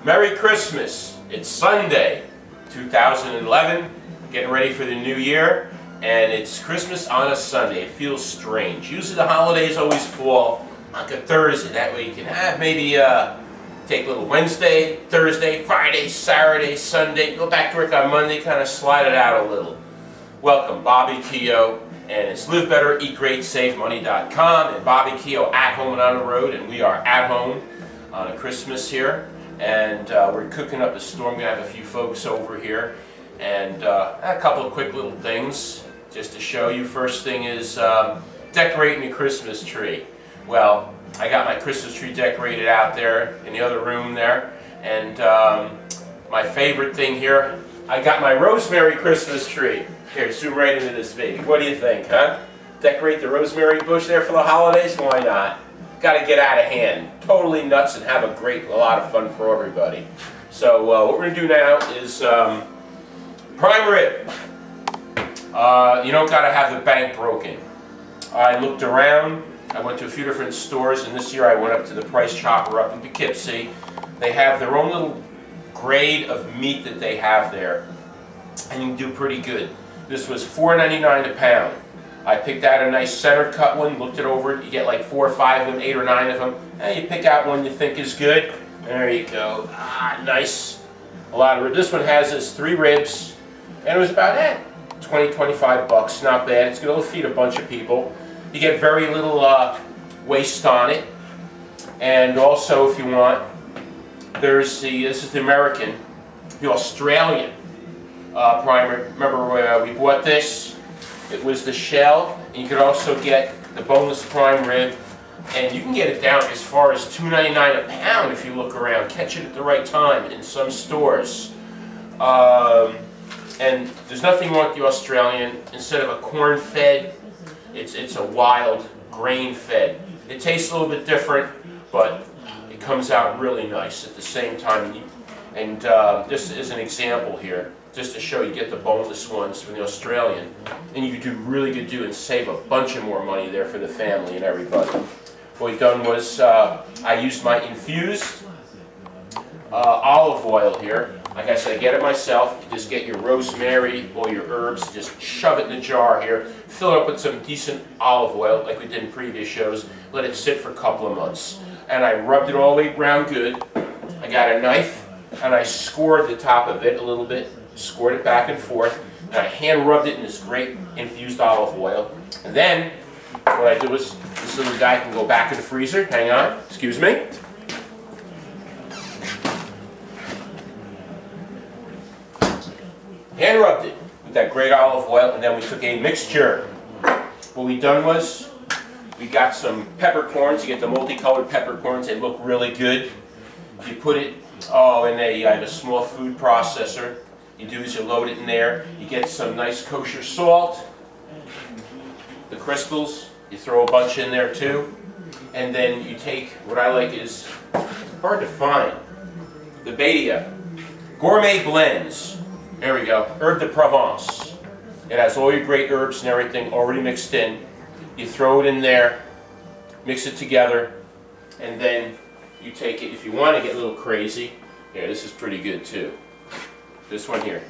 Merry Christmas. It's Sunday, 2011, getting ready for the new year, and it's Christmas on a Sunday. It feels strange. Usually the holidays always fall like a Thursday. That way you can have maybe take a little Wednesday, Thursday, Friday, Saturday, Sunday, go back to work on Monday, kind of slide it out a little. Welcome, Bobby Keogh, and it's Live Better, Eat Great, SaveMoney.com, and Bobby Keogh at home and on the road, and we are at home on a Christmas here. And we're cooking up a store. I'm going to have a few folks over here, and a couple of quick little things just to show you. First thing is decorating the Christmas tree. Well, I got my Christmas tree decorated out there in the other room there, and my favorite thing here, I got my rosemary Christmas tree. Here, zoom right into this baby. What do you think, huh? Decorate the rosemary bush there for the holidays? Why not? Got to get out of hand. Totally nuts and have a lot of fun for everybody. So what we're going to do now is prime rib. You don't got to have the bank broken. I looked around. I went to a few different stores, and this year I went up to the Price Chopper up in Poughkeepsie. They have their own little grade of meat that they have there, and you can do pretty good. This was $4.99 a pound. I picked out a nice center cut one, looked it over. You get like 4 or 5 of them, 8 or 9 of them. And you pick out one you think is good. There you go. Ah, nice. A lot of ribs. This one has 3 ribs, and it was about 20, 25 bucks. Not bad. It's going to feed a bunch of people. You get very little waste on it. And also, if you want, there's this is the American, the Australian prime rib. Remember we bought this? It was the shell, and you could also get the boneless prime rib, and you can get it down as far as $2.99 a pound if you look around. Catch it at the right time in some stores. And there's nothing wrong with the Australian. Instead of a corn-fed, it's a wild grain-fed. It tastes a little bit different, but it comes out really nice at the same time. And this is an example here, just to show you get the boneless ones from the Australian, and you can do really good and save a bunch of more money there for the family and everybody. What we've done was I used my infused olive oil here. Like I said, I get it myself. You just get your rosemary or your herbs, just shove it in the jar here, fill it up with some decent olive oil like we did in previous shows, let it sit for a couple of months. And I rubbed it all the way around good. I got a knife and I scored the top of it a little bit, scored it back and forth, and I hand rubbed it in this great infused olive oil. And then what I do is, this little guy can go back in the freezer. Hang on, excuse me. Hand rubbed it with that great olive oil, and then we took a mixture. What we done was, we got some peppercorns. You get the multicolored peppercorns. They look really good. You put it in a small food processor. You do is you load it in there. You get some nice kosher salt. The crystals, you throw a bunch in there too. And then you take, what I like is, hard to find, the Badia Gourmet Blends. There we go, Herb de Provence. It has all your great herbs and everything already mixed in. You throw it in there, mix it together, and then you take it, if you want to get a little crazy, yeah, this is pretty good too. This one here,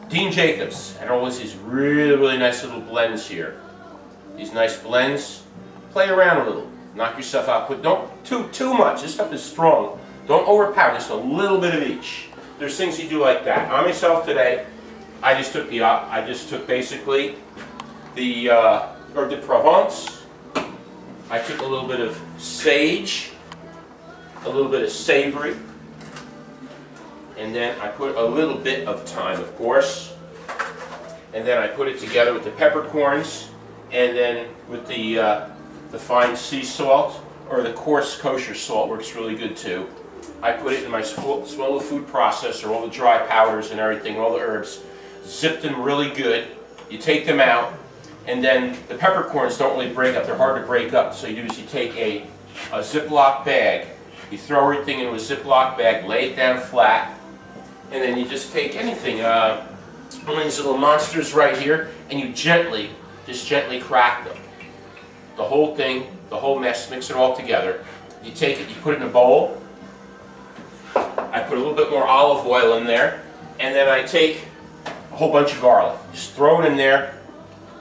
Dean Jacobs, and always these really nice little blends here. These nice blends. Play around a little, knock yourself out. But don't too much. This stuff is strong. Don't overpower. Just a little bit of each. There's things you do like that. On myself today, I just took basically the Herb de Provence. I took a little bit of sage, a little bit of savory. And then I put a little bit of thyme, of course. And then I put it together with the peppercorns, and then with the fine sea salt, or the coarse kosher salt works really good too. I put it in my small little food processor, all the dry powders and everything, all the herbs. Zip them really good. You take them out, and then the peppercorns don't really break up. They're hard to break up. So you do is you take a Ziploc bag, you throw everything into a Ziploc bag, lay it down flat, and then you just take anything, one of these little monsters right here, and you just gently crack them. The whole thing, the whole mess, mix it all together. You take it, you put it in a bowl. I put a little bit more olive oil in there, and then I take a whole bunch of garlic. Just throw it in there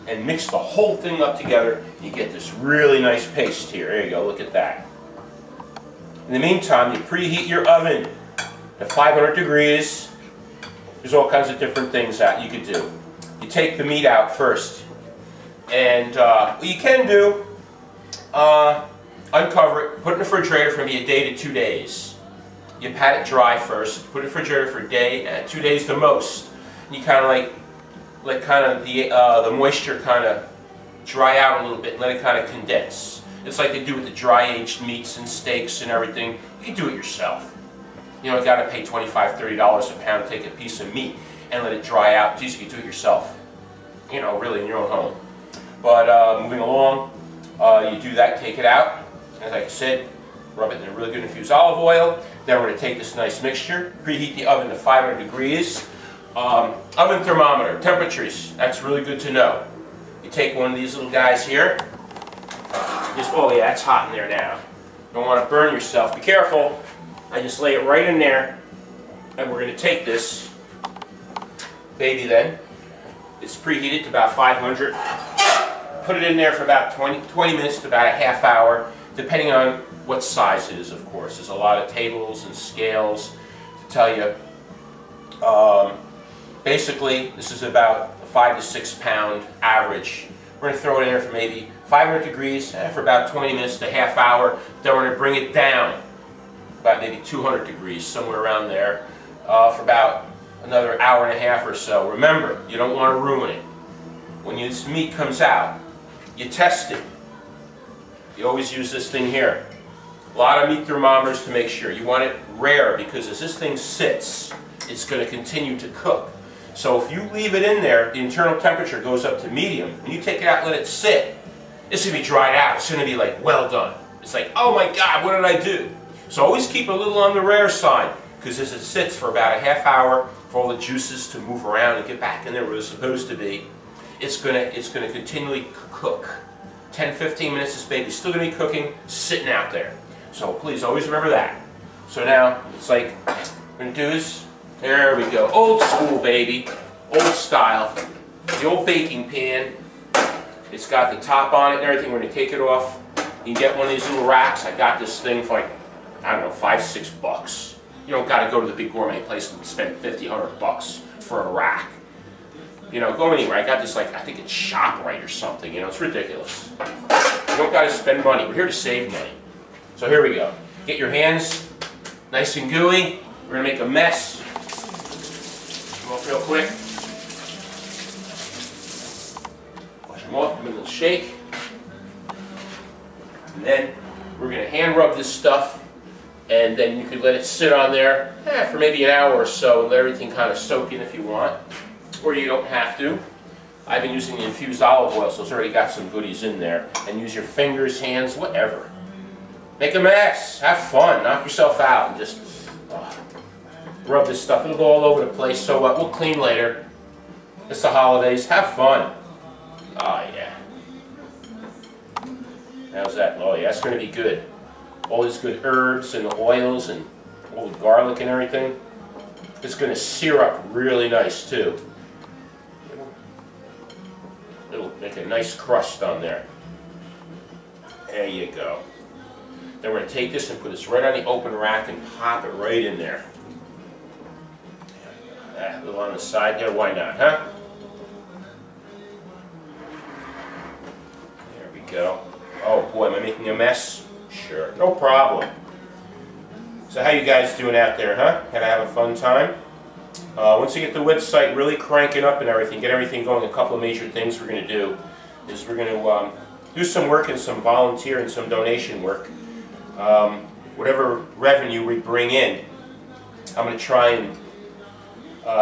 and mix the whole thing up together. You get this really nice paste here. There you go, look at that. In the meantime, you preheat your oven to 500 degrees. There's all kinds of different things that you could do. You take the meat out first, and what you can do, uncover it, put it in the refrigerator for maybe a day to 2 days. You pat it dry first, put it in the refrigerator for a day, 2 days the most. And you kind of let kind of the moisture kind of dry out a little bit and let it kind of condense. It's like they do with the dry aged meats and steaks and everything. You can do it yourself. You don't got to pay $25, $30 a pound to take a piece of meat and let it dry out. Geez, you can do it yourself. You know, really in your own home. But moving along, you do that, take it out. As I said, rub it in a really good infused olive oil. Then we're going to take this nice mixture, preheat the oven to 500 degrees. Oven thermometer, temperatures, that's really good to know. You take one of these little guys here. Just, oh yeah, it's hot in there now. Don't want to burn yourself. Be careful. I just lay it right in there. And we're going to take this baby then. It's preheated to about 500. Put it in there for about 20 minutes to about a half hour, depending on what size it is, of course. There's a lot of tables and scales to tell you. Basically, this is about a 5 to 6 pound average. We're going to throw it in there for maybe 500 degrees for about 20 minutes to a half hour. Then we're going to bring it down about maybe 200 degrees, somewhere around there, for about another hour and a half or so. Remember, you don't want to ruin it. When this meat comes out, you test it. You always use this thing here. A lot of meat thermometers to make sure. You want it rare because as this thing sits, it's going to continue to cook. So if you leave it in there, the internal temperature goes up to medium, and you take it out and let it sit, it's going to be dried out. It's going to be like, well done. It's like, oh my God, what did I do? So always keep a little on the rare side, because as it sits for about a half hour, for all the juices to move around and get back in there where it's supposed to be, it's going to continually cook. 10-15 minutes, this baby's still going to be cooking, sitting out there. So please always remember that. So now, it's like, what we're going to do is, there we go. Old school, baby. Old style. The old baking pan. It's got the top on it and everything. We're going to take it off. You can get one of these little racks. I got this thing for like, I don't know, $5-6. You don't got to go to the big gourmet place and spend $50-100 for a rack. You know, go anywhere. I got this like, I think it's ShopRite or something. You know, it's ridiculous. You don't got to spend money. We're here to save money. So here we go. Get your hands nice and gooey. We're going to make a mess. Come off real quick. Wash them off, give them a little shake. And then we're going to hand rub this stuff, and then you could let it sit on there for maybe an hour or so and let everything kind of soak in if you want. Or you don't have to. I've been using the infused olive oil, so it's already got some goodies in there. And use your fingers, hands, whatever. Make a mess. Have fun. Knock yourself out and just rub this stuff. It'll go all over the place, so we'll clean later. It's the holidays. Have fun. Oh, yeah. How's that? Oh, yeah, that's going to be good. All these good herbs and the oils and all the garlic and everything. It's going to sear up really nice, too. It'll make a nice crust on there. There you go. Then we're going to take this and put this right on the open rack and pop it right in there. A little on the side there, why not, huh? There we go. Oh boy, am I making a mess? Sure, no problem. So how you guys doing out there, huh? Gonna have a fun time? Once you get the website really cranking up and everything, get everything going, a couple of major things we're going to do is we're going to do some work and some volunteer and some donation work. Whatever revenue we bring in, I'm going to try and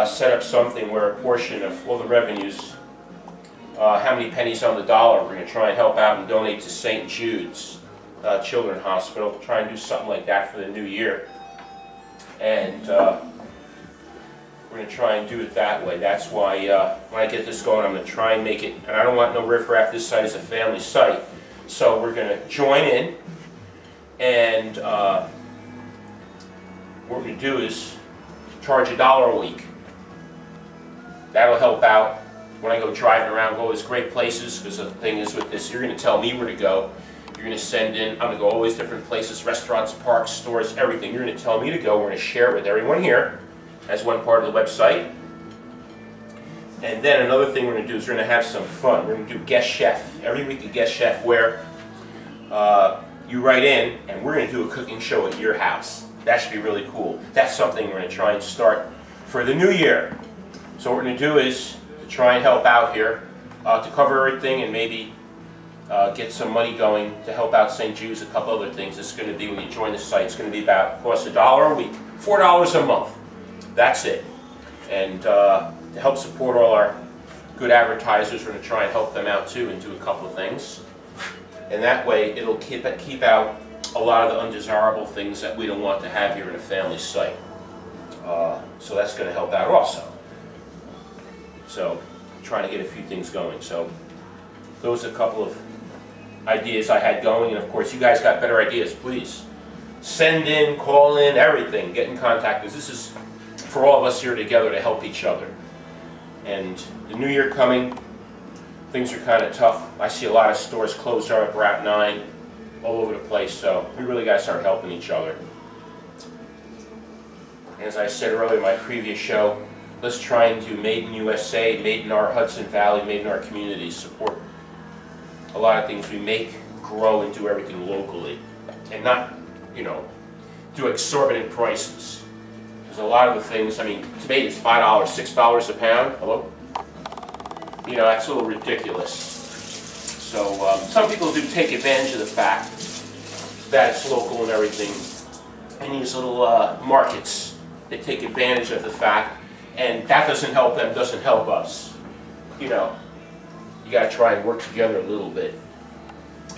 set up something where a portion of all the revenues, how many pennies on the dollar, we're going to try and help out and donate to St. Jude's Children's Hospital. Try and do something like that for the new year. And we're going to try and do it that way. That's why when I get this going, I'm going to try and make it, and I don't want no riffraff. This site is a family site. So we're going to join in, and what we're going to do is charge $1 a week. That'll help out when I go driving around, go to these great places, because the thing is with this, you're going to tell me where to go. You're going to send in, I'm going to go always different places, restaurants, parks, stores, everything. You're going to tell me to go. We're going to share it with everyone here as one part of the website. And then another thing we're going to do is we're going to have some fun. We're going to do guest chef. Every week a guest chef where you write in and we're going to do a cooking show at your house. That should be really cool. That's something we're going to try and start for the new year. So what we're going to do is to try and help out here to cover everything and maybe get some money going to help out St. Jude's, a couple other things. It's going to be, when you join the site, it's going to be about, cost $1 a week, $4 a month. That's it. And to help support all our good advertisers, we're going to try and help them out too and do a couple of things. And that way it'll keep out a lot of the undesirable things that we don't want to have here in a family site. So that's going to help out also. So trying to get a few things going. So those are a couple of ideas I had going, and of course you guys got better ideas, please send in, call in, everything, get in contact, because this is for all of us here together to help each other. And the new year coming, things are kind of tough. I see a lot of stores closed up Route 9 all over the place, so we really got to start helping each other. As I said earlier in my previous show, let's try and do Made in USA, Made in our Hudson Valley, Made in our communities, support a lot of things we make, grow, and do everything locally, and not, you know, do exorbitant prices. Because a lot of the things, I mean, tomatoes $5, $6 a pound. Hello? You know, that's a little ridiculous. So some people do take advantage of the fact that it's local and everything. And these little markets, they take advantage of the fact, and that doesn't help them, doesn't help us. You know, you got to try and work together a little bit.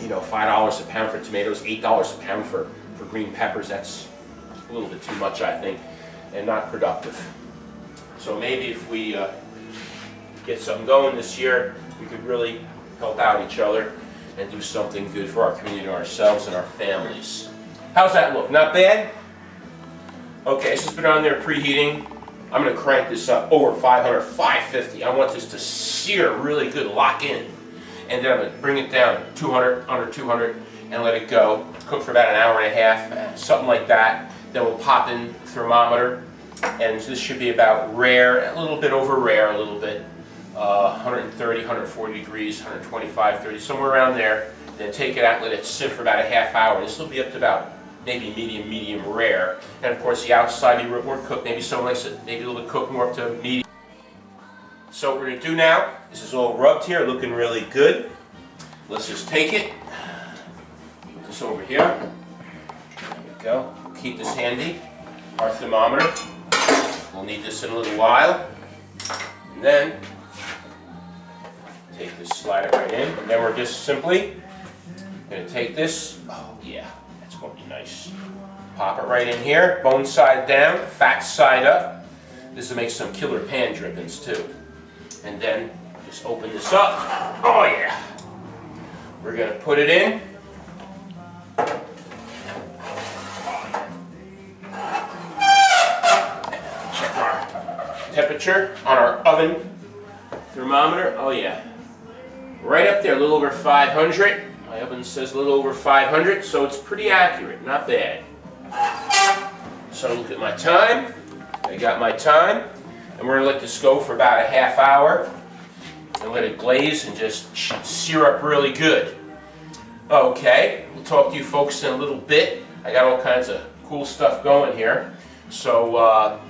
You know, $5 a pound for tomatoes, $8 a pound for green peppers, that's a little bit too much, I think, and not productive. So maybe if we get something going this year, we could really help out each other and do something good for our community, ourselves, and our families. How's that look? Not bad? Okay, this has been on there preheating. I'm going to crank this up over 500, 550. I want this to sear really good, lock in. And then I'm going to bring it down 200, under 200, and let it go. Cook for about an hour and a half, something like that. Then we'll pop in the thermometer, and this should be about rare, a little bit over rare, a little bit. 130, 140 degrees, 125, 30, somewhere around there. Then take it out and let it sit for about a half hour. This will be up to about maybe medium rare. And of course the outside be more cooked, maybe someone likes it maybe a little bit cooked more up to medium. So what we're going to do now, this is all rubbed here, looking really good. Let's just take it, put this over here. There we go. Keep this handy. Our thermometer. We'll need this in a little while. And then take this, slide it right in, and then we're just simply going to take this. Oh yeah, that's going to be nice. Pop it right in here, bone side down, fat side up. This will make some killer pan drippings too. And then just open this up. Oh yeah. We're going to put it in. Check our temperature on our oven thermometer. Oh yeah. Right up there, a little over 500. My oven says a little over 500, so it's pretty accurate, not bad. So look at my time. I got my time. And we're going to let this go for about a half hour and let it glaze and just sear up really good. Okay, we'll talk to you folks in a little bit. I got all kinds of cool stuff going here. So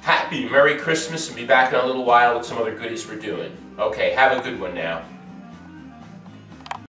happy Merry Christmas, and be back in a little while with some other goodies we're doing. Okay, have a good one now.